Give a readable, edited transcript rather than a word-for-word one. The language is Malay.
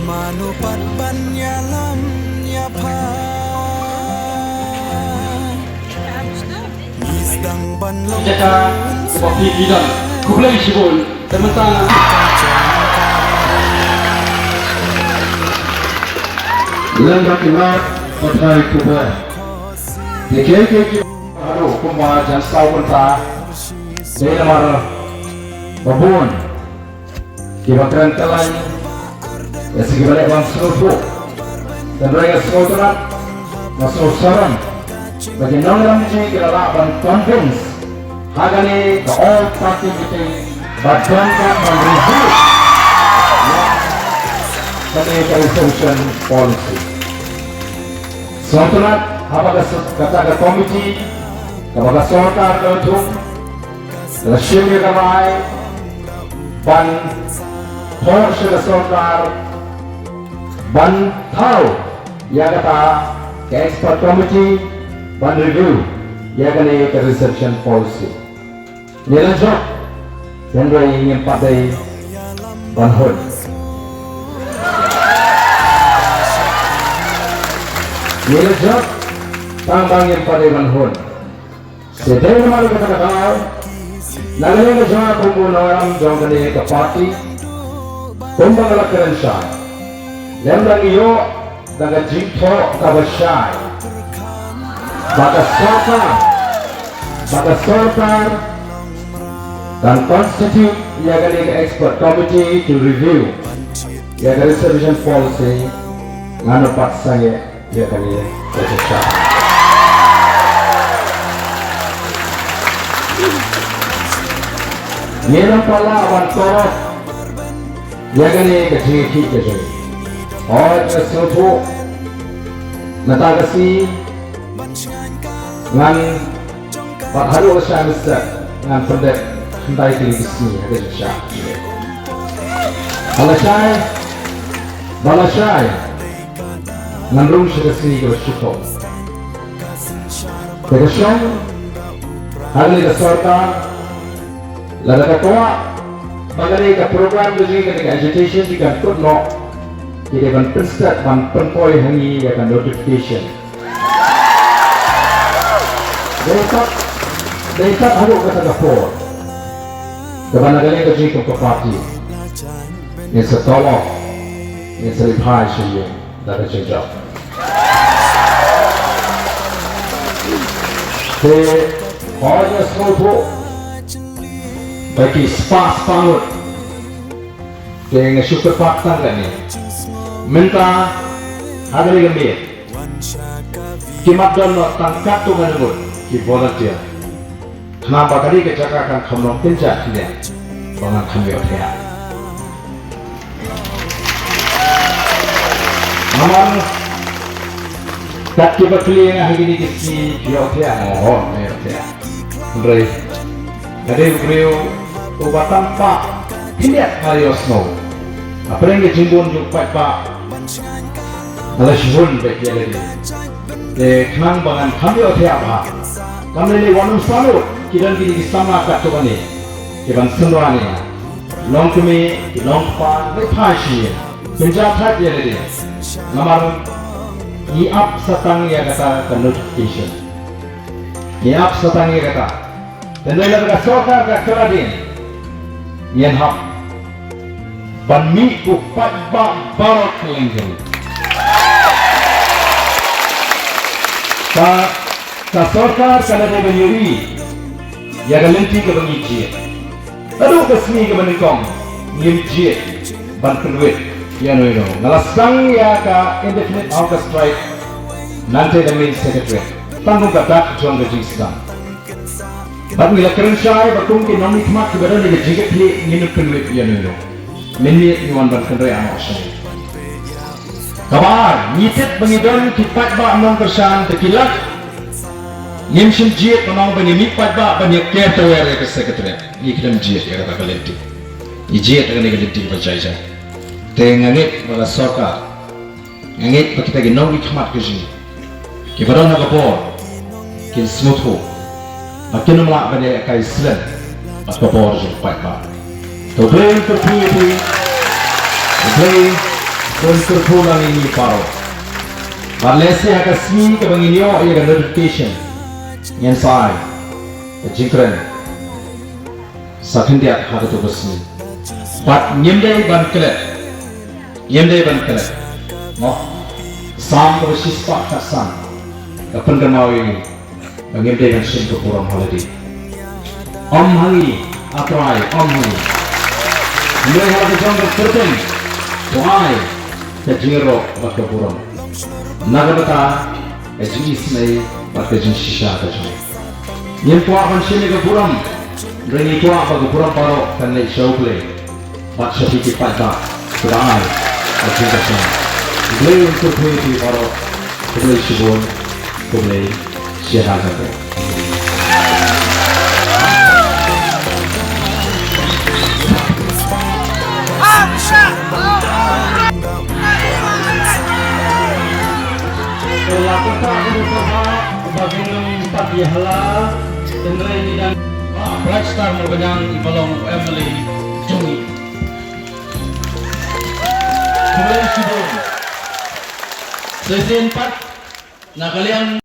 Manupat banyalam ya pa Isdang banlong Jaka waktu kita kulai sibol teman-teman lembak imat pakai kubah dikeke aduh kumba jangan tahu penta dari nama babon kita keren telan ya segi balik bang seluruh dan mereka semua terat masuk sarang bagi nang ini kita lakukan convince hagani the all party meeting but don't come and review the resolution policy semua terat apakah kata komiti apakah sorkar keuntung rasyumi ramai ban Porsi sorkar ban tahu ya kata ke expert committee ban review ya kene ke reception policy Ngi La Jop Hynrei Ngim padai ban hon Ngi La Jop tambang Ngim padai ban hon sedai nama kata lalu yang jawab kumpul orang jawab kene ke party kumbang ala keren syai lembrang iyo daga jingto kaba syai baka sorkar dan constitute yaga liga expert committee to review yaga resolution policy ngano paksange yaga liga syai nyelang pala awan korok yaga ni kecil-kecil je. Orang sesuatu nata kasi ngan pak haru saya mesti ngan pendek hentai kiri sini ada syak. Balasai ngan rum sini kalau syukur. Terusnya hari ini sorkar lada ketua mengenai ke program dengan agitation juga turno kita akan pensat dan penpoi hangi akan notification dekat harus kata kapor kebanyakan kerja ke parti yang setolong yang seripai sih dari sejak hanya semua bagi spas panut dengan syukur fakta kami minta hari ini kimat dan tangkat tu menurut ki volunteer kenapa kali kejagaan kamu pinjat ini bangan kami otia namun tak kita pilih yang hari ini kisi otia otia Hynrei jadi beliau ubah tanpa pilihan Mario Snow apa yang kejimbun juga pak ala shun beki lagi kenang bangan kami oke apa kami ini wanung salut kita kini sama kat tu ni kita semua ni long kami long pa lepas sih penjahat dia lagi namar i up satang ya kata notification i up satang ya kata dan lalu kita sorkar kat keradin yang hap banmi upat barat kelenggang ka sorkar kana de banyuri ya galenti ke bangi aduh kesmi ke banikong ngimji ban kedwet ya no ngalasang ya ka indefinite outer strike nanti the main secretary tanggung kata juang gejisang bat mila keren syai batung ki nomi khmat ki badal ni jiget li nginu kedwet ya no minit nyuan ban Hynrei Ngim kabar nyitit bangidon kipat ba among kersan tekilat nimshim jiet among bani mipat ba bani kertawere ke sekretariat ni kidam jiet ya kata kalenti ni jiet dengan kalenti percaya te ngangit wala sorkar ngangit pa kita ginom ikmat ke sini ki baron na kapor kin smooth ho makin melak pada kai slen at kapor jong pai ba to play for play for lang ini paro balese akasmi ke banginyo ia kan notification yang sai jingkren sakin dia hak tu besmi but nyemdai ban klet mo sam ko sispa kasan kapan kemawi nyemdai kan sin ko puram holiday hangi atrai hangi mulai hari jam berterten why the jiro bak puram nagata ejis nei bak jin shisha ka jai nyem ko akan sin ko puram Ringi tua bagi puram paro kan lek show play, bat sepi cepat tak, sedang, macam macam. Play untuk play di paro, play sibun, play siapa saja. Lakukan berusaha bagi empat dihala, Hynrei dan Black Star merbanyang ibalong Emily Jungi. Kemudian Sibon. Sesi 4 nak kalian